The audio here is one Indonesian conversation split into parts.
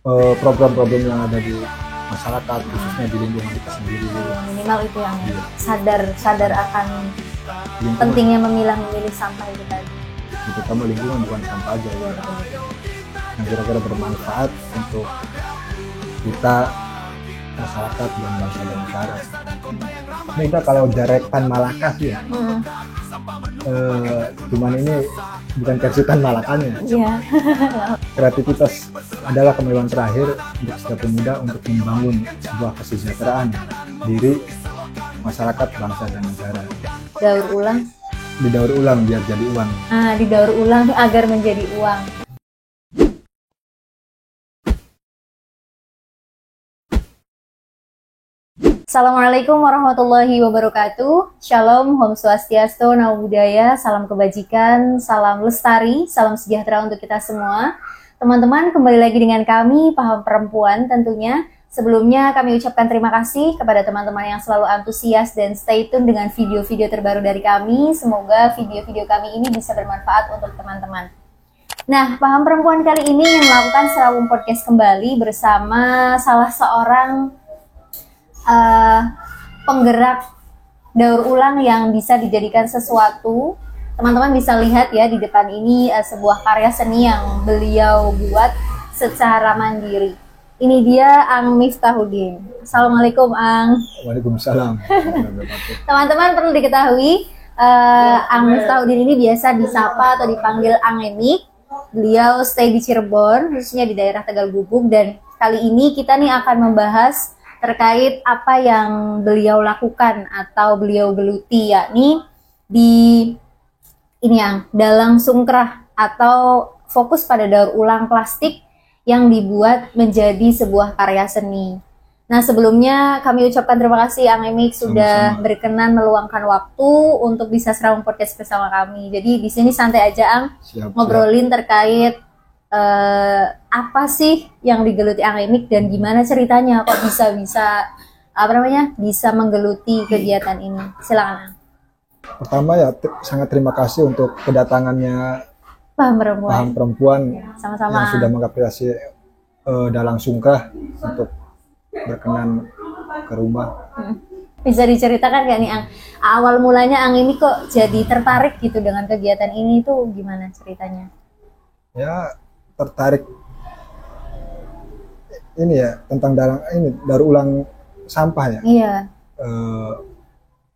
program-program yang ada di masyarakat, khususnya di lingkungan kita sendiri. Minimal itu yang sadar akan Lingkungan, pentingnya memilih sampah itu tadi. terutama lingkungan, bukan sampah aja. Iya, betul. Yang kira-kira bermanfaat untuk kita, masyarakat, dan bangsa dan negara. Ini kita kalau Jarekan Malaka sih ya, cuman ini bukan versi Tan Malakanya. Iya. Kreativitas adalah kemewahan terakhir untuk setiap pemuda untuk membangun sebuah kesejahteraan diri, masyarakat, bangsa, dan negara. Daur ulang. Didaur ulang biar jadi uang. Didaur ulang agar menjadi uang. Assalamualaikum warahmatullahi wabarakatuh. Shalom, Om Swastiastu, Namo Buddhaya, salam kebajikan, salam lestari, salam sejahtera untuk kita semua. Teman-teman, kembali lagi dengan kami, Paham Perempuan tentunya. Sebelumnya kami ucapkan terima kasih kepada teman-teman yang selalu antusias dan stay tune dengan video-video terbaru dari kami. Semoga video-video kami ini bisa bermanfaat untuk teman-teman. Nah, Paham Perempuan kali ini yang melakukan Serawung Podcast kembali bersama salah seorang penggerak daur ulang yang bisa dijadikan sesuatu. Teman-teman bisa lihat ya di depan ini sebuah karya seni yang beliau buat secara mandiri. Ini dia Ang Miftahuddin. Assalamualaikum Ang. Waalaikumsalam. Teman-teman perlu diketahui Ang Miftahuddin ini biasa disapa atau dipanggil Ang Emik. Beliau stay di Cirebon, khususnya di daerah Tegal Gubuk, dan kali ini kita nih akan membahas terkait apa yang beliau lakukan atau beliau geluti, yakni di ini yang dalang sungkrah atau fokus pada daur ulang plastik yang dibuat menjadi sebuah karya seni. Nah, sebelumnya kami ucapkan terima kasih Ang Emik sudah Sama-sama. berkenan meluangkan waktu untuk bisa Serawung Podcast bersama kami. Jadi di sini santai aja Ang, ngobrolin terkait apa sih yang digeluti Ang Emik dan gimana ceritanya kok bisa bisa menggeluti kegiatan ini. Silakan Ang. Pertama ya sangat terima kasih untuk kedatangannya Paham Perempuan. Paham Perempuan Sama-sama yang Ang. sudah mengapresiasi dalang sungkrah untuk berkenan ke rumah. Bisa diceritakan gak nih Ang, awal mulanya Ang ini kok jadi tertarik gitu dengan kegiatan ini, itu gimana ceritanya? Ya tertarik ini ya tentang daur ulang sampah ya. Iya.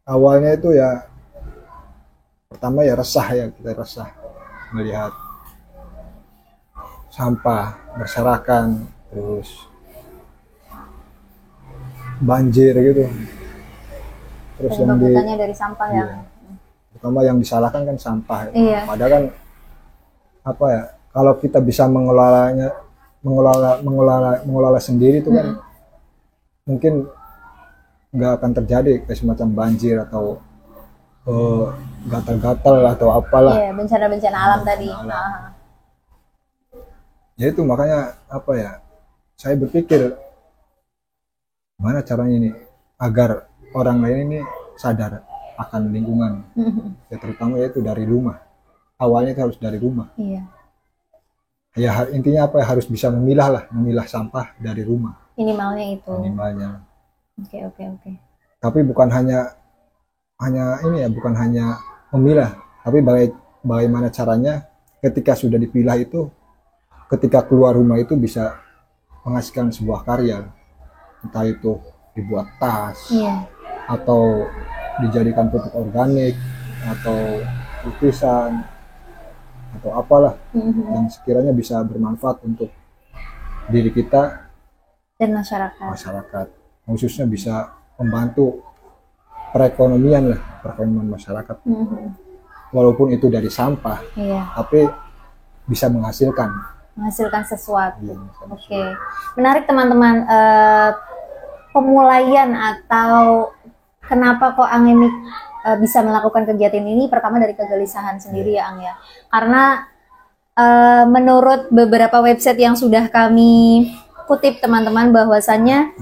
Awalnya itu ya pertama ya resah, ya kita resah melihat sampah berserakan, terus banjir gitu. Terus Dari yang pembuatannya dari sampah iya. ya. Pertama yang disalahkan kan sampah. Iya. Padahal kan apa ya, kalau kita bisa mengelola sendiri itu kan mungkin nggak akan terjadi kayak semacam banjir atau gatal-gatal atau apalah. Iya, bencana-bencana alam tadi. Alam. Ya itu makanya apa ya, saya berpikir gimana caranya ini agar orang lain ini sadar akan lingkungan. Ya terutama yaitu dari rumah. Awalnya itu harus dari rumah. Iya. Ya intinya apa ya, harus bisa memilah sampah dari rumah. Minimalnya itu. Minimalnya. Oke. Tapi bukan hanya ini ya, bukan hanya memilah, tapi bagaimana caranya ketika sudah dipilah itu, ketika keluar rumah itu bisa menghasilkan sebuah karya, entah itu dibuat tas, Iya. atau dijadikan pupuk organik, atau lukisan, atau apalah yang sekiranya bisa bermanfaat untuk diri kita Dan masyarakat. khususnya bisa membantu perekonomian masyarakat. Walaupun itu dari sampah, Iya. tapi bisa menghasilkan Sesuatu. Iya, Oke. Menarik teman-teman, pemulaian atau kenapa kok Ang Emik bisa melakukan kegiatan ini, pertama dari kegelisahan sendiri ya Ang ya. Karena menurut beberapa website yang sudah kami kutip teman-teman, bahwasannya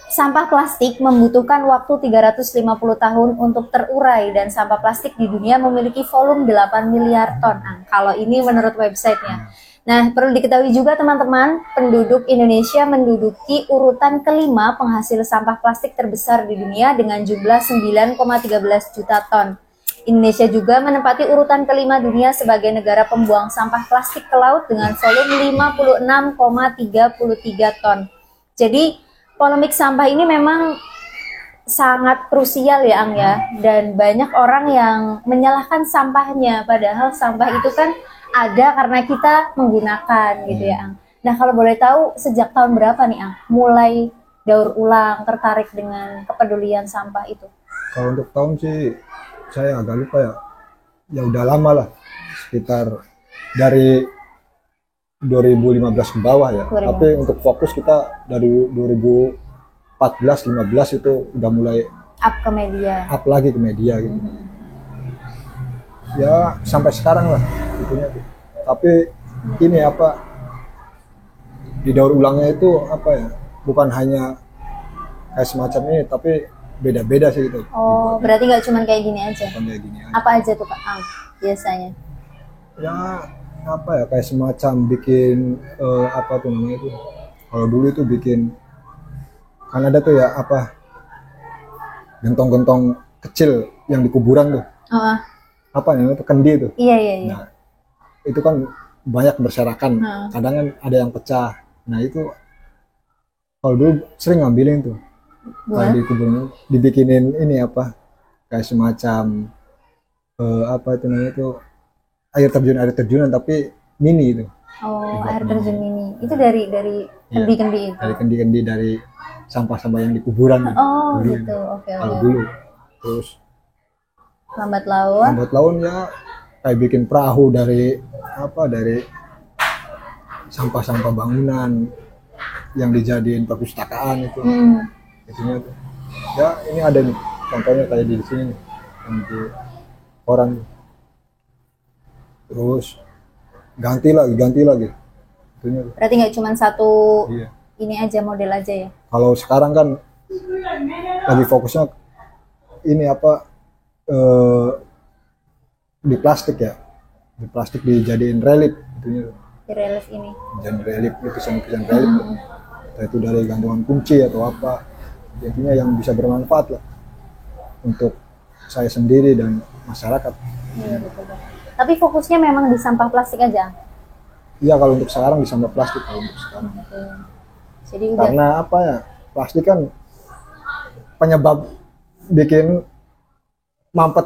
sampah plastik membutuhkan waktu 350 tahun untuk terurai dan sampah plastik di dunia memiliki volume 8 miliar ton. Nah, kalau ini menurut websitenya. Nah, perlu diketahui juga teman-teman, penduduk Indonesia menduduki urutan kelima penghasil sampah plastik terbesar di dunia dengan jumlah 9,13 juta ton. Indonesia juga menempati urutan kelima dunia sebagai negara pembuang sampah plastik ke laut dengan volume 56,33 ton. Jadi, polemik sampah ini memang sangat krusial ya Ang ya, dan banyak orang yang menyalahkan sampahnya, padahal sampah itu kan ada karena kita menggunakan gitu ya Ang. Nah kalau boleh tahu sejak tahun berapa nih Ang mulai daur ulang tertarik dengan kepedulian sampah itu? Kalau untuk tahun sih saya agak lupa ya. Ya udah lama lah, sekitar dari 2015 ke bawah ya. 2015. Tapi untuk fokus kita dari 2014-15 itu udah mulai Up ke media. up lagi ke media gitu. Ya sampai sekarang lah itunya tuh. Tapi ini apa, di daur ulangnya itu apa ya, bukan hanya kayak semacam ini, tapi beda-beda sih gitu. Oh, berarti nggak cuma kayak gini aja. Bukan kayak gini aja. Apa aja tuh Kak Ang biasanya? Ya apa ya, kayak semacam bikin apa tuh namanya itu, kalau dulu itu bikin, kan ada tuh ya apa, gentong-gentong kecil yang di kuburan tuh, Oh, apa namanya itu, kendi tuh. iya iya iya. Nah itu kan banyak berserakan, kadang kan ada yang pecah. Nah itu kalau dulu sering ngambilin tuh, kalau di kuburan dibikinin ini apa, kayak semacam apa itu namanya itu, air terjunan tapi mini itu. Oh, air terjun ini. Itu dari kendi-kendi itu. Dari kendi-kendi dari sampah-sampah yang di kuburan. Oh, dulu. gitu. Oke, Kalau oke. dulu. Terus Lambat laun. lambat laun ya kayak bikin perahu dari apa, dari sampah-sampah bangunan yang dijadiin perpustakaan itu. Itunya tuh. Ya ini ada nih contohnya kayak di sini nih, yang di koran. Terus ganti lagi itunya tuh. Berarti nggak cuma satu Iya. ini aja, model aja ya. Kalau sekarang kan lagi fokusnya ini apa, di plastik ya, di plastik dijadiin relief itunya tuh. Di relief ini. Jadi relief, lukisan-lukisan relief, entah itu dari gantungan kunci atau apa, intinya yang bisa bermanfaat lah untuk saya sendiri dan masyarakat. Iya, betul. Tapi fokusnya memang di sampah plastik aja. Iya kalau untuk sekarang di sampah plastik kalau untuk sekarang. Oke. Jadi udah Karena apa ya, plastik kan penyebab bikin mampet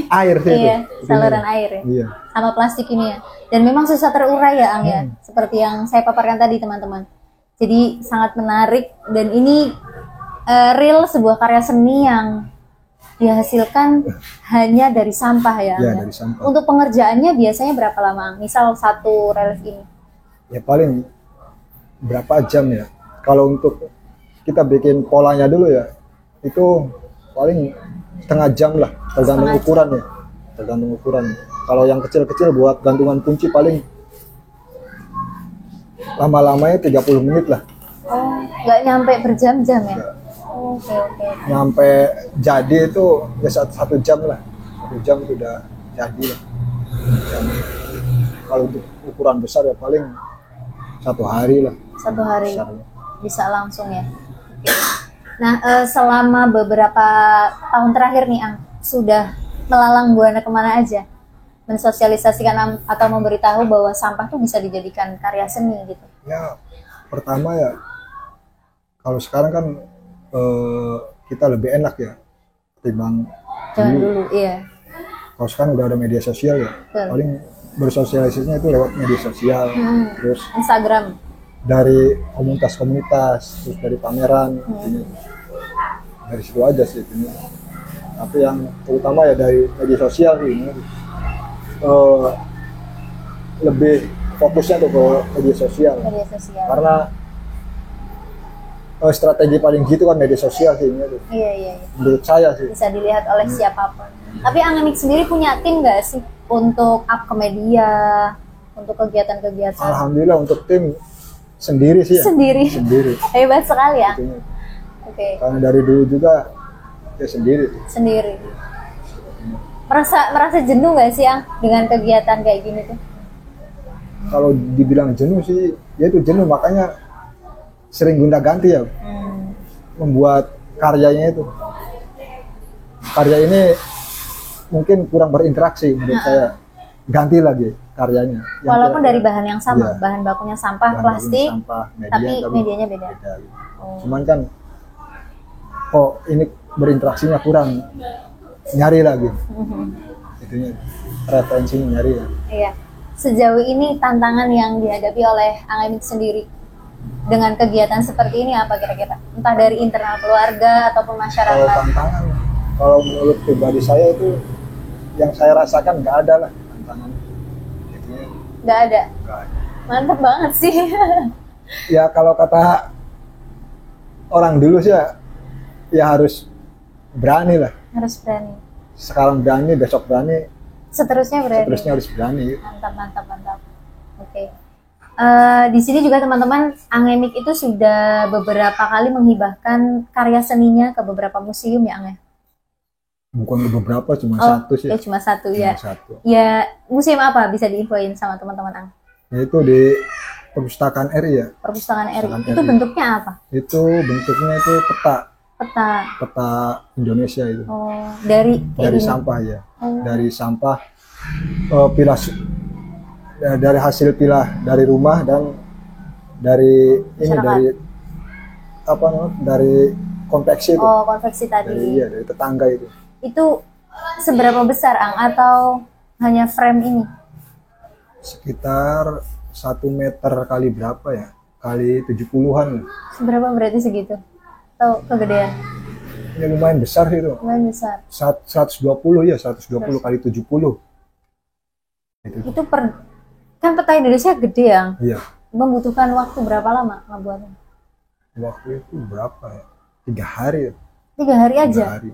air sih itu. iya, saluran air ya. Iya. Sama plastik ini ya. Dan memang susah terurai ya Ang ya. Seperti yang saya paparkan tadi teman-teman. Jadi sangat menarik dan ini real sebuah karya seni yang dihasilkan hanya dari sampah ya. Iya, Ang, dari sampah. Untuk pengerjaannya biasanya berapa lama Ang? Misal satu relief ini? Ya paling berapa jam ya. Kalau untuk kita bikin polanya dulu ya, itu paling setengah jam lah, tergantung Setengah ukuran ya. Tergantung ukuran. Kalau yang kecil-kecil buat gantungan kunci paling lama-lamanya 30 menit lah. Oh, nggak nyampe berjam-jam ya? Oke, oke. Nyampe jadi itu ya satu jam lah. 1 jam itu udah jadi lah. Jam. Kalau untuk ukuran besar ya paling 1 hari lah. 1 hari Besarnya. bisa langsung ya. Oke. Nah, selama beberapa tahun terakhir nih, Ang, sudah melalang buana kemana aja? Mensosialisasikan atau memberitahu bahwa sampah tuh bisa dijadikan karya seni gitu. Ya, pertama ya, kalau sekarang kan kita lebih enak ya ketimbang Jangan dulu, iya. kalau sekarang udah ada media sosial ya. Betul. Paling bersosialisasinya itu lewat media sosial, terus Instagram. dari komunitas-komunitas, terus dari pameran, ini. Dari situ aja sih ini. Tapi yang terutama ya dari media sosial sih ini. Lebih fokusnya tuh ke media sosial. Media sosial. Karena strategi paling gitu kan media sosial sih ini tuh. Iya, iya, iya. Menurut saya sih. Bisa dilihat oleh siapapun. Tapi Angemik sendiri punya tim nggak sih untuk up ke media, untuk kegiatan-kegiatan? Alhamdulillah untuk tim sendiri sih ya. Sendiri. Sendiri. Hebat sekali ya. Itunya. Oke, Karena dari dulu juga ya sendiri. sendiri. Merasa jenuh nggak sih Ang dengan kegiatan kayak gini tuh? kalau dibilang jenuh sih, ya itu jenuh, makanya sering gonta-ganti ya membuat karyanya itu. Karya ini mungkin kurang berinteraksi menurut saya, ganti lagi karyanya. Walaupun dari bahan yang sama, iya, bahan bakunya sampah, bahan plastik, bakunya sampah, tapi medianya beda. Cuman kan, kok ini berinteraksinya kurang, nyari lagi. Itunya referensinya nyari ya. Iya. Sejauh ini tantangan yang dihadapi oleh Angemik sendiri dengan kegiatan seperti ini apa kira-kira? Entah dari internal keluarga ataupun masyarakat. Kalau tantangan, kalau menurut pribadi saya itu yang saya rasakan nggak ada lah tantangan. Nggak ada. Nggak ada. Mantap banget sih. Ya kalau kata orang dulu sih ya harus berani lah. Harus berani. Sekarang berani, besok berani. Seterusnya berani. Seterusnya harus berani. Mantap. Oke. Di sini juga teman-teman, Angemik itu sudah beberapa kali menghibahkan karya seninya ke beberapa museum ya, Ang? Bukan beberapa, cuma satu sih. Ya cuma satu ya. Satu. Ya, museum apa bisa diinfoin sama teman-teman, Ang? Itu di Perpustakaan RI ya. Perpustakaan RI. Perpustakaan Itu RI. bentuknya apa? Itu bentuknya itu Peta Indonesia itu. Oh, dari Sampah ya. Dari sampah pilah, dari hasil pilah dari rumah dan dari ini dari apa namanya, dari konveksi itu. Oh, konveksi tadi. Dari tetangga itu. Itu seberapa besar, Ang? Atau hanya frame ini? Sekitar 1 meter kali berapa ya? Kali 70-an. Seberapa berarti segitu? Atau kegedean? Ya lumayan besar itu. Lumayan besar. 120 ya, 120 kali 70. Itu kan peta Indonesia gede, Yang. Iya. Membutuhkan waktu berapa lama ngebuatnya? Waktu itu berapa ya? 3 hari. 3 hari aja. 3 hari.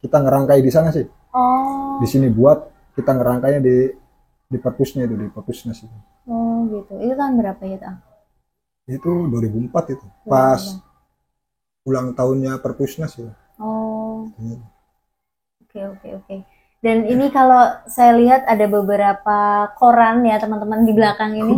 Kita ngerangkai di sana sih. Oh. Di sini buat, kita ngerangkainya di perpusnya itu, di perpusnas itu. Oh gitu. Itu tahun berapa ya, Tang? Itu 2004 itu. Pas ulang tahunnya perpusnas ya. Oh. Oke. Dan ini kalau saya lihat ada beberapa koran ya teman-teman di belakang ini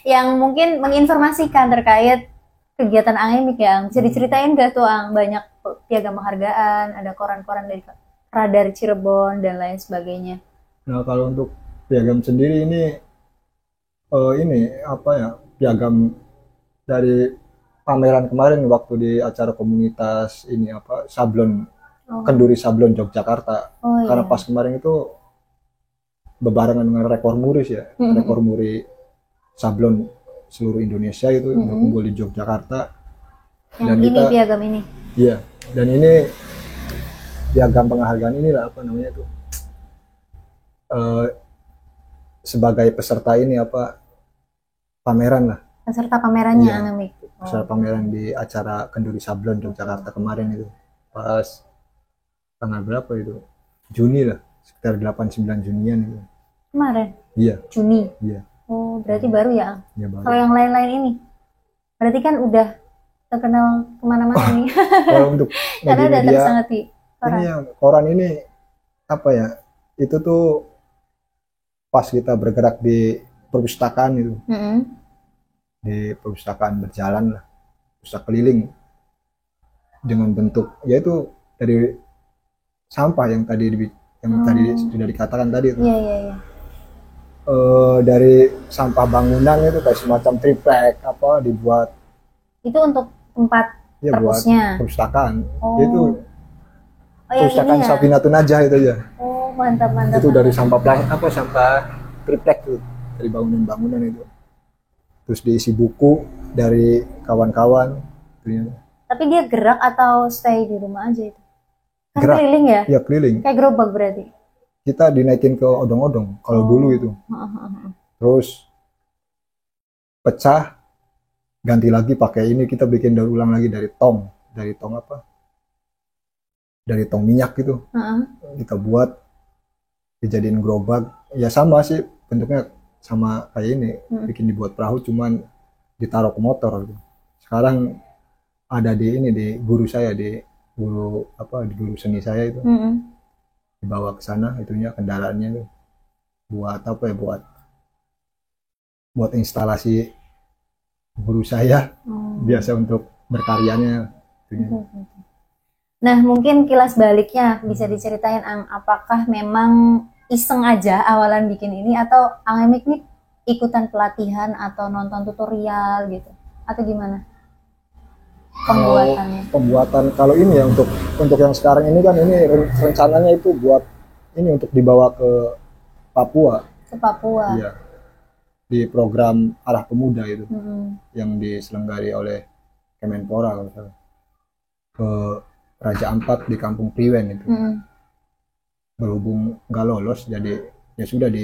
yang mungkin menginformasikan terkait kegiatan Angemik ya. Bisa diceritain gak tuh, Ang? Banyak piagam penghargaan, ada koran-koran dari Radar Cirebon dan lain sebagainya. Nah kalau untuk piagam sendiri ini apa ya, piagam dari pameran kemarin waktu di acara komunitas ini apa sablon Kenduri Sablon Yogyakarta. Karena pas kemarin itu bebarengan dengan rekor muri ya, rekor muri sablon seluruh Indonesia itu berkumpul di Yogyakarta. Dan ini piagam ini. Iya, dan ini piagam penghargaan ini lah apa namanya itu. Sebagai peserta ini apa pameran lah. Peserta pamerannya Angemik. Peserta pameran di acara Kenduri Sablon Yogyakarta kemarin itu. Pas tanggal berapa itu? Juni lah, sekitar 8-9 Junian itu. Kemarin? Iya. Juni? Iya. Oh, berarti baru ya? Iya, baru. Kalau yang lain-lain ini? Berarti kan udah terkenal kemana-mana nih. Kalau untuk karena udah tersangat di koran. Ini yang koran ini apa ya? Itu tuh pas kita bergerak di perpustakaan itu. Di perpustakaan berjalan lah, pustaka keliling dengan bentuk yaitu dari sampah yang tadi sudah dikatakan tadi itu. Iya. Dari sampah bangunan itu kayak semacam triplek apa dibuat. Itu untuk tempat perpusnya. Buat perpustakaan. Itu perpustakaan ya? Safinatun Najah itu ya. Oh, mantap. Itu dari sampah sampah triplek tuh, dari bangunan-bangunan itu. Terus diisi buku dari kawan-kawan. Tapi dia gerak atau stay di rumah aja itu? Kan gerak. Keliling ya? Iya, keliling. Kayak gerobak berarti? Kita dinaikin ke odong-odong kalau dulu itu. Terus pecah, ganti lagi pakai ini, kita bikin daur ulang lagi dari tong apa? Dari tong minyak gitu. Kita buat dijadiin gerobak. Ya sama sih bentuknya, sama kayak ini, bikin dibuat perahu cuman ditaruh ke motor gitu. Sekarang ada di ini, di guru saya, di guru seni saya itu. Dibawa ke sana itunya, kendaraannya itu buat apa ya, buat buat instalasi guru saya Hmm. biasa untuk berkaryanya. Nah, mungkin kilas baliknya bisa diceritain Ang, apakah memang iseng aja awalan bikin ini atau Ang Emik nih ikutan pelatihan atau nonton tutorial gitu atau gimana Kalau pembuatannya pembuatan kalau ini ya untuk yang sekarang ini kan ini rencananya itu buat ini untuk dibawa ke Papua. ke Papua? Iya, di program Arah Pemuda itu Mm-mm. yang diselenggari oleh Kemenpora kalau salah. Ke Raja Ampat di Kampung Priwen itu. Mm-mm. Berhubung nggak lolos jadi ya sudah di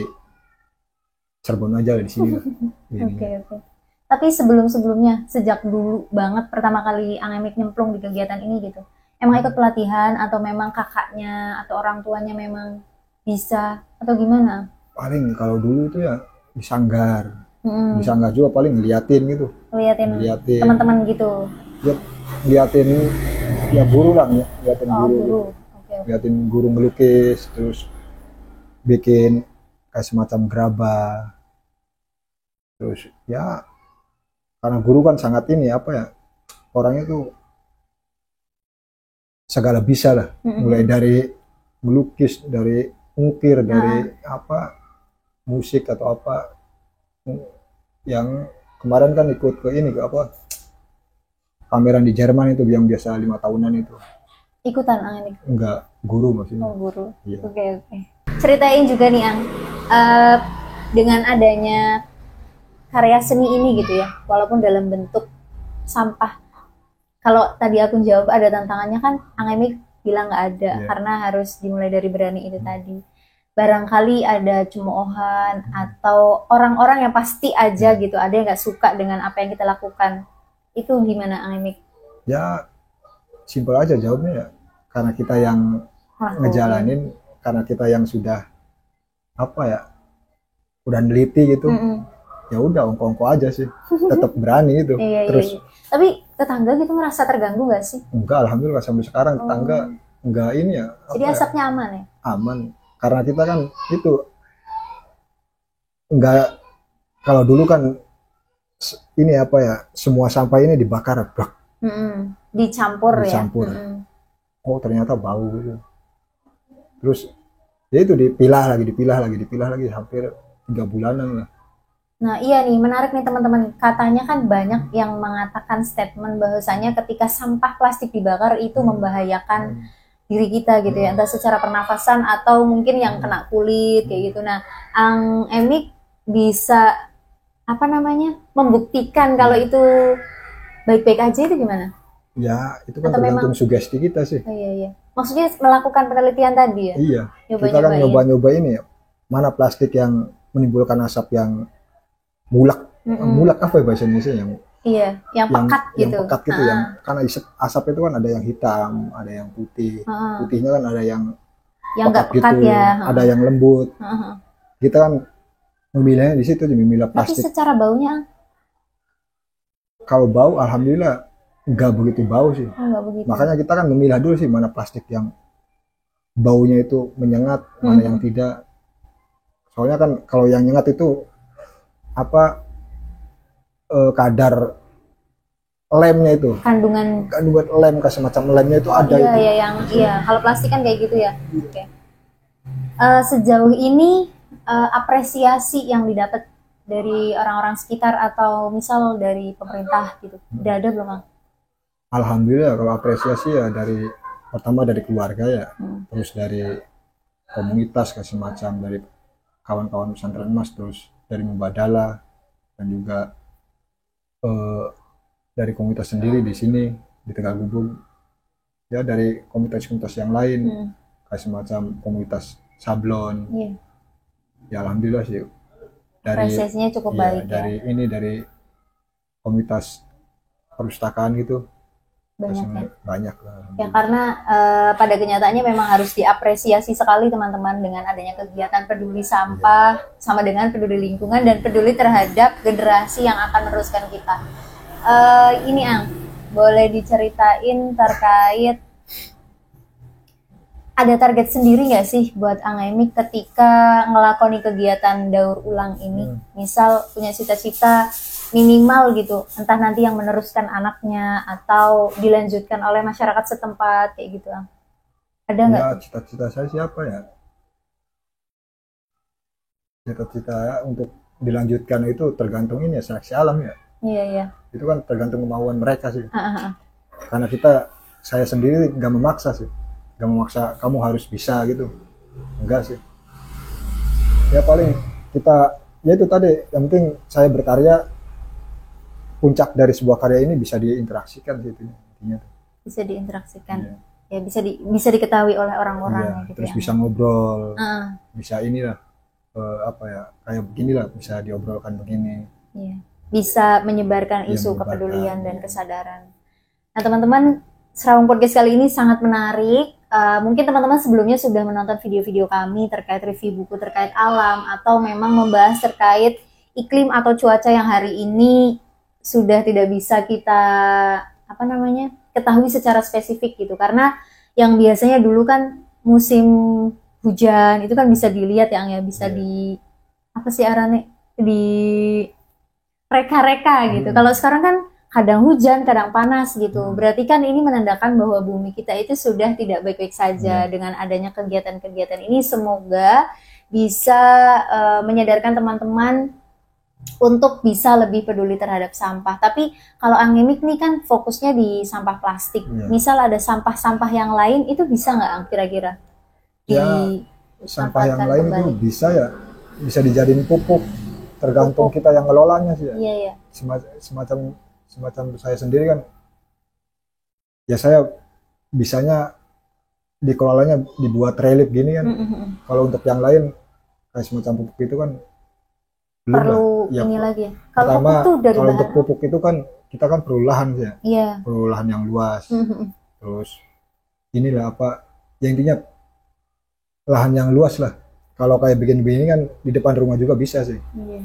Cirebon aja di sini lah. Oke, oke. Tapi sebelum-sebelumnya, sejak dulu banget pertama kali Ang Emik nyemplung di kegiatan ini gitu. Emang ikut pelatihan atau memang kakaknya atau orang tuanya memang bisa atau gimana? Paling kalau dulu itu ya di sanggar. Mm-mm. Di sanggar juga paling ngeliatin gitu. Liatin Ngeliatin. teman-teman gitu. Ya, ngeliatin ya guru lah ya. Ngeliatin Oh, guru. guru. Oke, oke. Ngeliatin guru ngelukis terus bikin kayak semacam gerabah. Terus ya karena guru kan sangat ini apa ya orangnya tuh segala bisa lah Mm-mm. mulai dari melukis dari ngukir dari apa musik atau apa yang kemarin kan ikut ke ini ke apa pameran di Jerman itu yang biasa 5 tahunan itu Ikutan Ang Emik. enggak guru maksudnya. Oh, guru. Iya. Oke, oke. Ceritain juga nih Ang, eh, dengan adanya karya seni ini gitu ya, walaupun dalam bentuk sampah. Kalau tadi aku jawab ada tantangannya kan, Ang Emik bilang nggak ada Iya. karena harus dimulai dari berani itu tadi. Barangkali ada cemoohan atau orang-orang yang pasti aja gitu, ada yang nggak suka dengan apa yang kita lakukan. Itu gimana Ang Emik? Ya simpel aja jawabnya ya karena kita yang Lakuin? ngejalanin karena kita yang sudah apa ya udah neliti gitu Mm-mm. ya udah ongko-ongko aja sih tetap berani gitu Iya, iya, terus iya. Tapi tetangga gitu ngerasa terganggu nggak sih? enggak alhamdulillah sampai sekarang tetangga enggak ini ya Jadi apa ya, asapnya aman ya? aman karena kita kan itu enggak kalau dulu kan ini apa ya semua sampah ini dibakar brak. Mm-mm. Dicampur ya? Dicampur. Mm-mm. Oh ternyata bau gitu terus ya itu dipilah lagi hampir 3 bulanan lah. Nah iya nih, menarik nih teman-teman. Katanya kan banyak yang mengatakan statement bahwasanya ketika sampah plastik dibakar itu membahayakan diri kita gitu ya. Entah secara pernafasan atau mungkin yang kena kulit kayak gitu. Nah, Ang Emik bisa apa namanya membuktikan kalau itu baik-baik aja itu gimana? Ya itu kan Atau tergantung sugesti kita sih. Oh, iya, iya. Maksudnya melakukan penelitian tadi ya? Iya kita kan Nyoba-nyobain. nyoba-nyoba ini ya mana plastik yang menimbulkan asap yang mulak Mm-mm. mulak apa ya bahasa Indonesia yang Iya, yang pekat gitu. yang pekat gitu Ah, yang karena asap itu kan ada yang hitam ada yang putih ah. putihnya kan ada yang Yang nggak pekat gitu ya. ada yang lembut Ah, ah. kita kan memilihnya di situ memilah Tapi plastik secara baunya kalau bau alhamdulillah nggak begitu bau sih nggak begitu. makanya kita kan memilah dulu sih mana plastik yang baunya itu menyengat mana yang tidak soalnya kan kalau yang nyengat itu apa kadar lemnya itu Kandungan lem kayak semacam lemnya itu ada iya itu ya yang iya kalau plastik kan kayak gitu ya. Oke. Sejauh ini apresiasi yang didapat dari orang-orang sekitar atau misal dari pemerintah gitu udah ada belum Mang? alhamdulillah kalau apresiasi ya dari pertama dari keluarga ya terus dari komunitas kayak semacam dari kawan-kawan pesantren emas terus dari Mubadala dan juga dari komunitas sendiri di sini di Tegal Gubug ya dari komunitas-komunitas yang lain kayak semacam komunitas sablon Iya. ya alhamdulillah sih dari Apresiasinya cukup ya, baik dari ya. ini dari komunitas perpustakaan gitu Banyak ya. banyak lah Ya alhamdulillah. karena pada kenyataannya memang harus diapresiasi sekali teman-teman dengan adanya kegiatan peduli sampah sama dengan peduli lingkungan dan peduli terhadap generasi yang akan meneruskan kita. Ini Ang, boleh diceritain terkait ada target sendiri nggak sih buat Angemik ketika ngelakoni kegiatan daur ulang ini? Misal punya cita-cita minimal gitu, entah nanti yang meneruskan anaknya atau dilanjutkan oleh masyarakat setempat kayak gitu. Ada nggak? Ya, cita-cita saya siapa ya? Cita-cita untuk dilanjutkan itu tergantung ini ya, seleksi alam ya. Iya, iya. Itu kan tergantung kemauan mereka sih. Ah, ah, ah. Karena saya sendiri nggak memaksa sih. Nggak memaksa kamu harus bisa gitu. Enggak sih. Ya paling kita, ya itu tadi, yang penting saya berkarya, puncak dari sebuah karya ini bisa diinteraksikan gitu intinya. Bisa diinteraksikan. Iya. Ya bisa diketahui oleh orang-orang Iya, gitu terus ya. bisa ngobrol, Ah, bisa inilah apa ya, kayak beginilah bisa diobrolkan begini. iya. Bisa menyebarkan Iya, isu menyebarkan. kepedulian dan kesadaran. Nah, teman-teman, Serawung Podcast kali ini sangat menarik. Mungkin teman-teman sebelumnya sudah menonton video-video kami terkait review buku terkait alam atau memang membahas terkait iklim atau cuaca yang hari ini sudah tidak bisa kita ketahui secara spesifik gitu. Karena yang biasanya dulu kan musim hujan itu kan bisa dilihat yang ya bisa Iya. di apa sih arane di reka-reka gitu. Kalau sekarang kan kadang hujan, kadang panas gitu. Berarti kan ini menandakan bahwa bumi kita itu sudah tidak baik-baik saja. Dengan adanya kegiatan-kegiatan ini semoga bisa menyadarkan teman-teman untuk bisa lebih peduli terhadap sampah. Tapi kalau Angemik nih kan fokusnya di sampah plastik. Iya. Misal ada sampah-sampah yang lain itu bisa nggak Ang, kira-kira? Ya, sampah yang Manfaatkan lain kembali. itu bisa dijadiin pupuk, tergantung kita yang ngelolanya sih ya. Iya, iya. Semacam saya sendiri kan, ya saya bisanya dikelolanya dibuat relief gini kan. Kalau untuk yang lain kayak semacam pupuk itu kan belum lah. Perlu Ya, ini lagi ya. Kalau pertama, pupuk tuh dari kalau bahan untuk pupuk itu kan kita kan perlu lahan sih ya, iya. perlu lahan yang luas. Terus inilah apa, ya intinya lahan yang luas lah. Kalau kayak begini-begini kan di depan rumah juga bisa sih. Iya.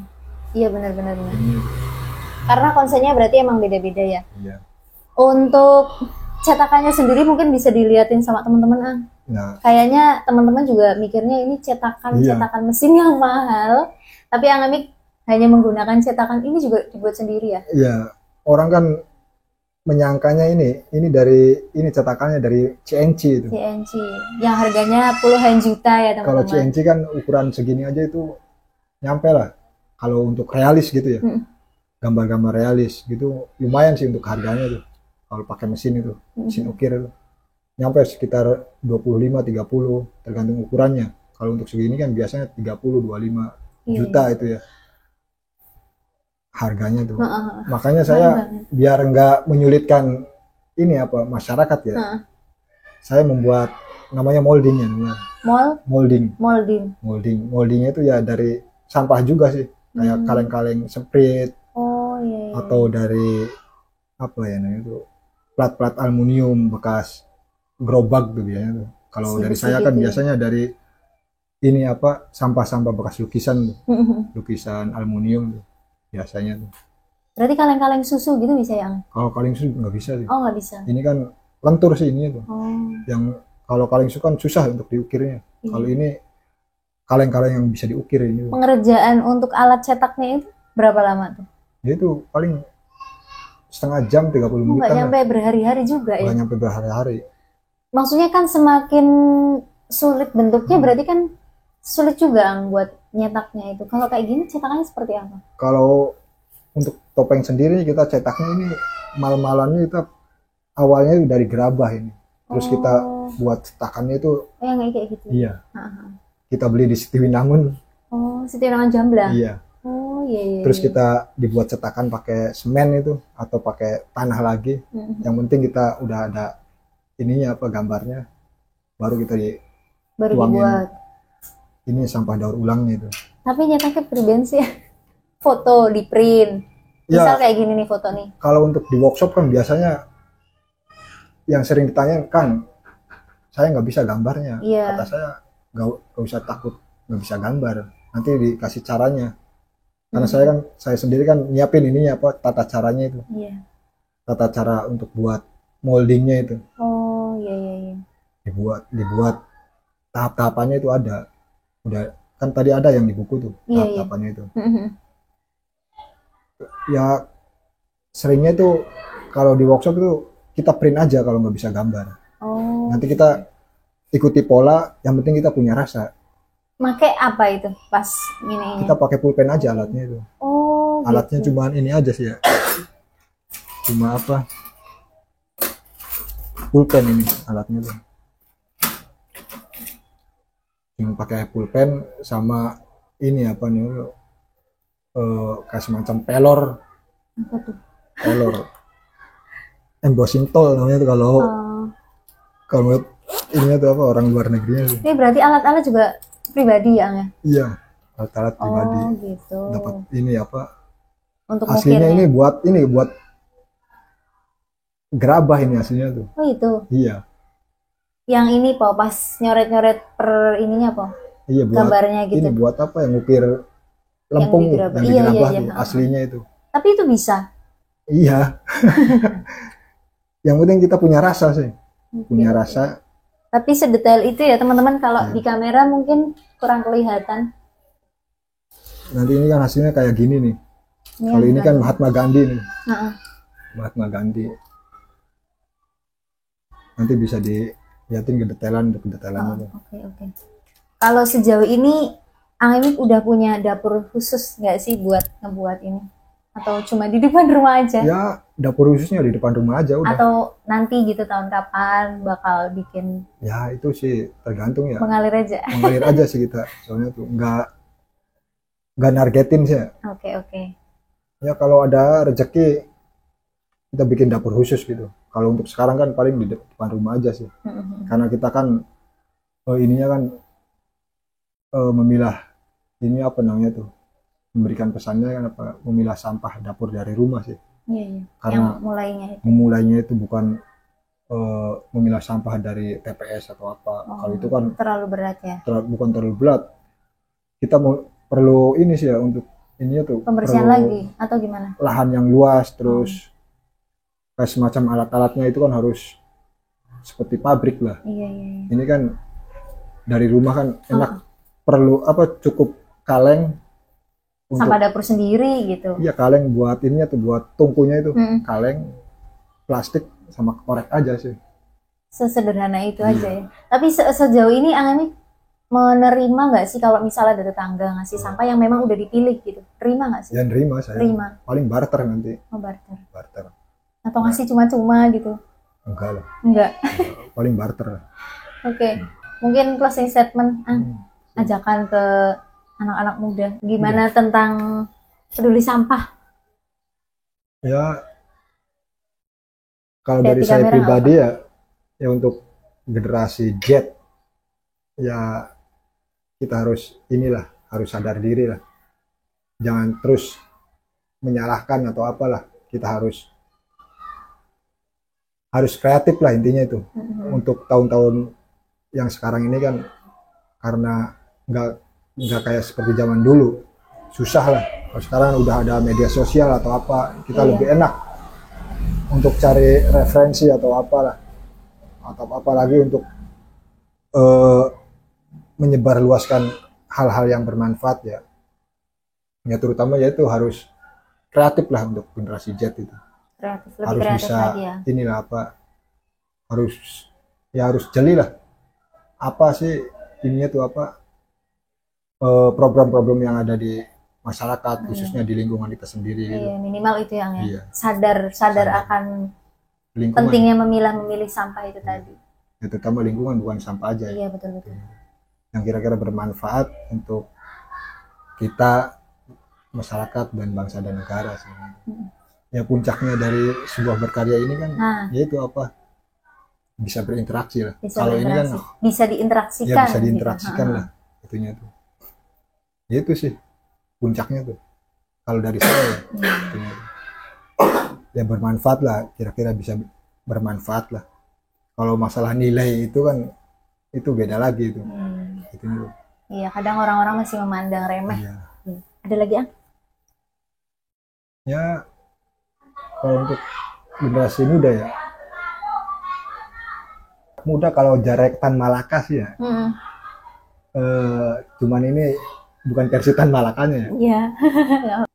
Iya benar-benar. Karena konsepnya berarti emang beda-beda ya. Iya. Untuk cetakannya sendiri mungkin bisa diliatin sama teman-teman ah. Nah, Kayaknya teman-teman juga mikirnya ini cetakan Iya. mesin yang mahal. Tapi Angemik hanya menggunakan cetakan ini juga dibuat sendiri ya. ya orang kan menyangkanya ini cetakannya dari CNC itu. CNC yang harganya puluhan juta ya Kalau teman-teman. CNC kan ukuran segini aja itu nyampe lah. Kalau untuk realis gitu ya, gambar-gambar realis gitu lumayan sih untuk harganya tuh. Kalau pakai mesin itu, mesin ukir itu nyampe sekitar 25-30 tergantung ukurannya. Kalau untuk segini kan biasanya 30-25 Iya, juta itu ya harganya tuh. Heeh. Makanya saya biar nggak menyulitkan ini apa masyarakat ya, Heeh. saya membuat namanya molding ya, namanya molding. Moldingnya itu ya dari sampah juga sih, kayak kaleng-kaleng sprite Oh iya. atau dari apa ya namanya itu plat-plat aluminium bekas gerobak tuh biasanya tuh. Kalau Besi-besi dari saya kan gitu ya. biasanya dari ini apa sampah-sampah bekas lukisan tuh. Lukisan aluminium tuh biasanya tuh. Berarti kaleng-kaleng susu gitu bisa ya? Ang? Kalau kaleng susu nggak bisa sih. Oh nggak bisa. Ini kan lentur sih ini tuh. Oh Yang kalau kaleng susu kan susah untuk diukirnya. Iya. Kalau ini kaleng-kaleng yang bisa diukir ini. pengerjaan untuk alat cetaknya itu berapa lama tuh? Dia itu paling setengah jam 30 Nggak menit kan. nyampe berhari-hari juga ya? Nggak nyampe berhari-hari. Maksudnya kan semakin sulit bentuknya berarti kan sulit juga Ang, buat nyetaknya itu. Kalau kayak gini cetakannya seperti apa? Kalau untuk topeng sendiri kita cetaknya ini mal-malannya kita awalnya dari gerabah ini. Terus kita buat cetakannya itu Oh, yang kayak gitu. iya. Heeh. Kita beli di Sitiwinangun. Oh, Siti Nangan Jamblang. Iya. Oh iya iya. Terus kita dibuat cetakan pakai semen itu atau pakai tanah lagi. Yang penting kita udah ada ininya apa gambarnya. Baru kita baru tuangin. dibuat. Ini sampah daur ulangnya itu. Tapi nyetaknya pribadi sih. Foto di print. Misal Ya, kayak gini nih foto nih. kalau untuk di workshop kan biasanya yang sering ditanya kan saya nggak bisa gambarnya. Iya. Kata saya nggak usah takut nggak bisa gambar. Nanti dikasih caranya. Karena saya sendiri kan nyiapin ininya apa tata caranya itu. Iya. Tata cara untuk buat moldingnya itu. Oh iya iya iya. Dibuat tahap-tahapannya itu ada. Udah kan tadi ada yang di buku tuh Iya, iya. tahap-tahapannya itu. Ya seringnya itu kalau di workshop itu kita print aja kalau nggak bisa gambar. Oh, Nanti kita ikuti pola, yang penting kita punya rasa. make apa itu pas ini? Kita pakai pulpen aja alatnya itu. Oh, Alatnya gitu. cuman ini aja sih ya. Cuma apa? Pulpen ini alatnya tuh. Yang pakai pulpen sama ini apa nih? Kayak semacam pelor, Apa tuh? pelor. Embossing tool namanya tuh kalau Oh, kalau ininya tuh apa orang luar negerinya tuh. ini berarti alat-alat juga pribadi ya, Ang, ya? Iya, alat-alat pribadi. Oh, gitu. Dapat ini apa? Untuk Aslinya mukirnya. ini buat gerabah ini aslinya tuh. Oh, itu. Iya, Yang ini po pas nyoret-nyoret per ininya po. iya buat Gambarnya gitu. ini buat apa yang ngukir lempung digerabah. yang Iya, digerabah iya, tuh iya. aslinya itu. Tapi itu bisa. Iya. Yang penting kita punya rasa sih. Punya Oke. rasa. Tapi sedetail itu ya teman-teman, kalau Iya. di kamera mungkin kurang kelihatan. Nanti ini kan hasilnya kayak gini nih. Kalau ini kan Mahatma Gandhi nih. Heeh. Mahatma Gandhi. Nanti bisa dilihatin kedetailannya tuh. Oke, oke. Kalau sejauh ini Ang Emik udah punya dapur khusus nggak sih buat ngebuat ini? Atau cuma di depan rumah aja? Ya dapur khususnya di depan rumah aja udah. Atau nanti gitu tahun kapan bakal bikin Ya itu sih tergantung ya. mengalir aja? Mengalir aja sih kita. Soalnya tuh nggak nargetin sih ya. Oke, oke. Ya kalau ada rezeki kita bikin dapur khusus gitu. Kalau untuk sekarang kan paling di depan rumah aja sih. Mhm. Karena kita kan ininya kan memilah ini apa namanya tuh, memberikan pesannya kan apa, memilah sampah dapur dari rumah sih. Iya, iya. Karena Yang mulainya itu. memulainya itu bukan memilah sampah dari TPS atau apa. Oh, Kalau itu kan terlalu berat ya. bukan terlalu berat. Kita perlu ini sih ya untuk ininya tuh, Pembersihan perlu lagi atau gimana? lahan yang luas, terus kayak semacam alat-alatnya itu kan harus seperti pabrik lah. Iya, iya, iya. Ini kan dari rumah kan enak, perlu apa, cukup kaleng untuk Sampah dapur sendiri gitu. iya kaleng buat ininya tuh, buat tungkunya itu Mm-mm. kaleng plastik sama korek aja sih. Sesederhana itu Iya. aja ya. Tapi sejauh ini Ang Emik menerima nggak sih kalau misalnya ada tetangga ngasih sampah yang memang udah dipilih gitu? Terima nggak sih? Ya nerima saya. Terima. Paling barter nanti. Oh, barter. Barter. Atau ngasih cuma-cuma gitu? Enggak lah. Enggak. Paling barter lah. Oke. Mungkin closing statement, ajakan ke anak-anak muda. Gimana tentang peduli sampah? Ya kalau Lihat dari di saya kamera pribadi ya untuk generasi Z ya kita harus inilah, harus sadar diri lah. Jangan terus menyalahkan atau apalah. Kita harus kreatif lah intinya itu. Untuk tahun-tahun yang sekarang ini kan karena nggak kayak seperti zaman dulu, susah lah. Kalau sekarang udah ada media sosial atau apa, kita Iya. lebih enak untuk cari referensi atau apalah, atau apalagi untuk menyebarluaskan hal-hal yang bermanfaat ya. Ya terutama ya itu harus kreatif lah untuk generasi Z itu. Kreatif, lebih Harus kreatif bisa lagi ya. inilah apa, harus jeli lah apa sih ininya tuh apa, problem-problem yang ada di masyarakat, khususnya di lingkungan kita sendiri gitu. Iya, minimal itu yang ya. Iya. Sadar akan Lingkungan pentingnya memilih sampah itu tadi. ya, terutama lingkungan bukan sampah aja ya. Iya, betul-betul. Yang kira-kira bermanfaat untuk kita, masyarakat dan bangsa dan negara sih. Ya puncaknya dari sebuah berkarya ini kan Nah, yaitu apa, bisa berinteraksi lah. bisa Kalau ini kan berinteraksi. Bisa ya diinteraksikan. bisa gitu. diinteraksikan lah itunya tuh. Ya itu sih puncaknya tuh. Kalau dari saya ya, itunya tuh. Ya bermanfaat lah, kira-kira bisa bermanfaat lah. Kalau masalah nilai itu kan itu beda lagi itu. Itunya tuh. Iya, kadang orang-orang masih memandang remeh. Iya. Ada lagi, Ang? Ya kalau untuk generasi muda ya, muda kalau Jaretan Malakas ya, Cuman ini bukan versi Tan Malakanya ya. Iya.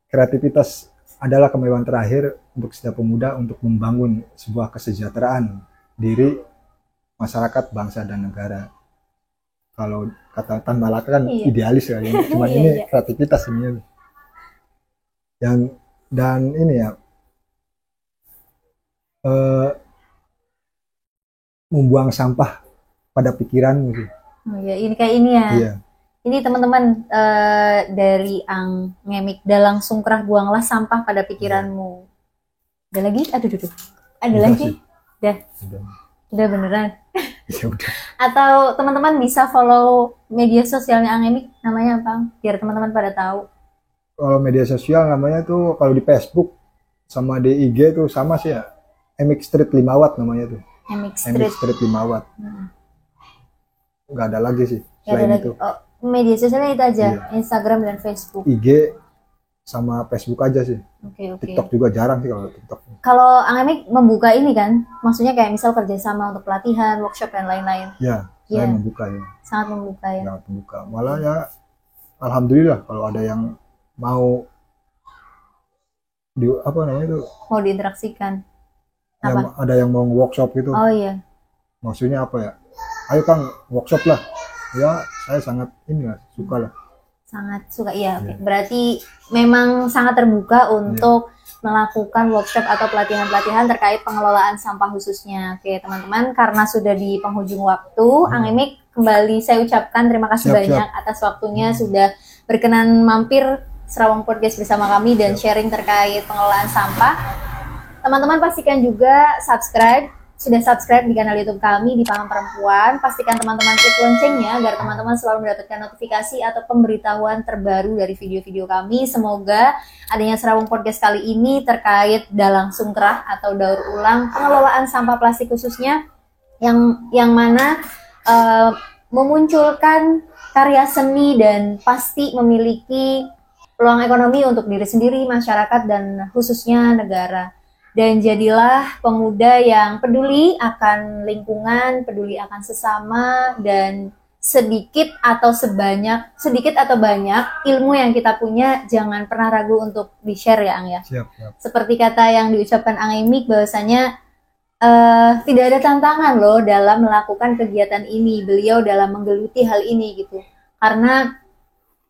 Kreativitas adalah kemewahan terakhir untuk setiap pemuda untuk membangun sebuah kesejahteraan diri, masyarakat, bangsa, dan negara. Kalau kata Tan Malaka kan Iya. idealis ya, cuman Iya, ini iya. kreativitas ini. Dan ini ya, eh, membuang sampah pada pikiranmu sih. Oh iya, ini kayak ini ya. Iya. Ini teman-teman dari Ang Ngemik, dalang sungkrah buanglah sampah pada pikiranmu. Ada lagi? Aduh, aduh. Ada Udah lagi? sih. Udah. Udah. Udah beneran. Ya udah. Atau teman-teman bisa follow media sosialnya Ang Ngemik, namanya apa? Biar teman-teman pada tahu. Kalau media sosial namanya tuh, kalau di Facebook sama di IG tuh sama sih ya. Emik Street 5 Watt namanya tuh. Ngemik Emik Street. Street 5 Watt. Nggak ada lagi sih Ya, ada selain lagi. itu. Oh, media sosialnya itu aja, Iya. Instagram dan Facebook. IG sama Facebook aja sih. Oke, oke. TikTok juga jarang sih kalau TikTok. Kalau Ang Ngemik membuka ini kan, maksudnya kayak misal kerjasama untuk pelatihan, workshop dan lain-lain. Ya, saya Iya. membuka ya. Sangat membuka ya. Sangat membuka. Malah ya, alhamdulillah kalau ada yang mau di apa namanya itu, Mau diinteraksikan. yang ada yang mau workshop gitu. Oh iya. Maksudnya apa ya? Ayo Kang, workshop lah. Ya, saya sangat ini lah, suka lah. Sangat suka, iya. Oke. Berarti memang sangat terbuka untuk melakukan workshop atau pelatihan-pelatihan terkait pengelolaan sampah khususnya. Oke, teman-teman, karena sudah di penghujung waktu, Ang Ngemik kembali saya ucapkan terima kasih Siap, banyak atas waktunya sudah berkenan mampir Serawang Podcast bersama kami dan sharing terkait pengelolaan sampah. Teman-teman pastikan juga sudah subscribe di kanal YouTube kami di Paham Perempuan. Pastikan teman-teman klik loncengnya agar teman-teman selalu mendapatkan notifikasi atau pemberitahuan terbaru dari video-video kami. Semoga adanya Serawang Podcast kali ini terkait dalang sungkrah atau daur ulang pengelolaan sampah plastik khususnya yang mana memunculkan karya seni dan pasti memiliki peluang ekonomi untuk diri sendiri, masyarakat, dan khususnya negara. Dan jadilah pemuda yang peduli akan lingkungan, peduli akan sesama, dan sedikit atau banyak ilmu yang kita punya jangan pernah ragu untuk di-share ya Ang ya. Siap, siap. Seperti kata yang diucapkan Ang Ngemik bahwasanya tidak ada tantangan loh dalam melakukan kegiatan ini. Beliau dalam menggeluti hal ini gitu. Karena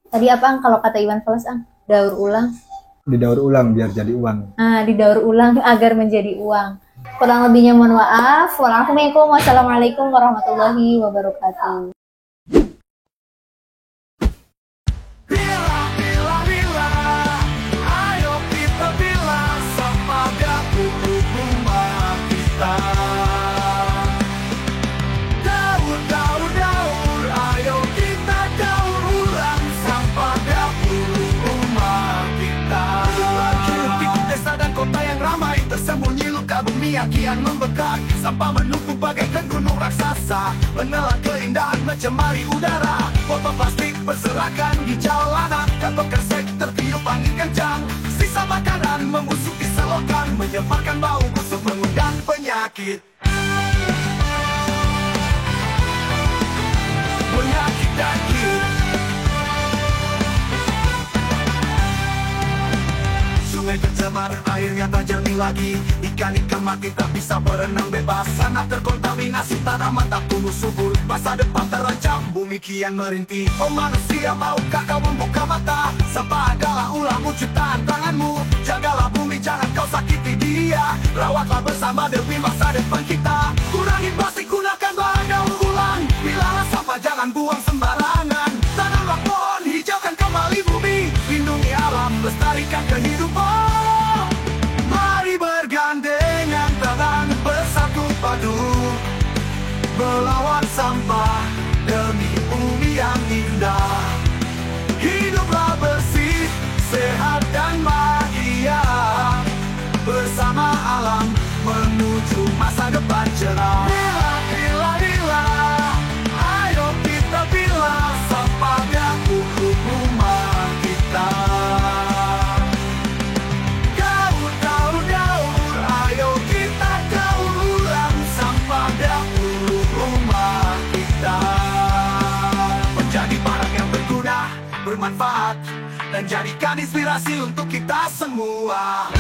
tadi apa Ang kalau kata Iwan Fals Ang? Daur ulang. Didaur ulang biar jadi uang. Nah, didaur ulang agar menjadi uang. Kurang lebihnya mohon maaf. Wassalamualaikum warahmatullahi wabarakatuh. Bila, bila, bila, ayo kita bilang sama dapur rumah kita. Daur, daur, daur, ayo kita daur ulang sampah dapur rumah kita. Hiruk desa dan kota yang ramai, tersembunyi luka bumi yang kian membekak. Sampah menumpuk bagaikan gunung raksasa, menelan keindahan mencemari udara. Botol plastik berserakan di jalanan, kantong kresek tertiup angin kencang. Sisa makanan membusuk di selokan, menyebarkan bau busuk mengundang penyakit. Penyakit daging. Sungai tercemar, airnya tak jernih lagi. Ikan-ikan mati tak bisa berenang bebas. Tanah terkontaminasi, tanaman tak tumbuh subur. Masa depan terancam, bumi kian merintih. Oh manusia, maukah kau membuka mata? Sampah adalah ulangmu, ciptaan tanganmu. Jagalah bumi, jangan kau sakiti dia. Rawatlah bersama demi masa depan kita. Kurangi plastik, gunakan bahan daur ulang. Pilahlah sampah, jangan buang sembarangan. Tanamlah pohon, hijaukan kembali bumi. Lindungi alam, lestarikan kehidupan. Mari bergandengan tangan, bersatu padu, melawan sampah demi bumi yang indah. Hiduplah bersih, sehat dan bahagia, bersama alam menuju masa depan cerah. Bila, bila, bila, ayo kita pilah sampah dapur rumah kita. Daur, daur, daur, ayo kita daur ulang sampah dapur rumah kita. Menjadi bermanfaat dan jadikan inspirasi untuk kita semua.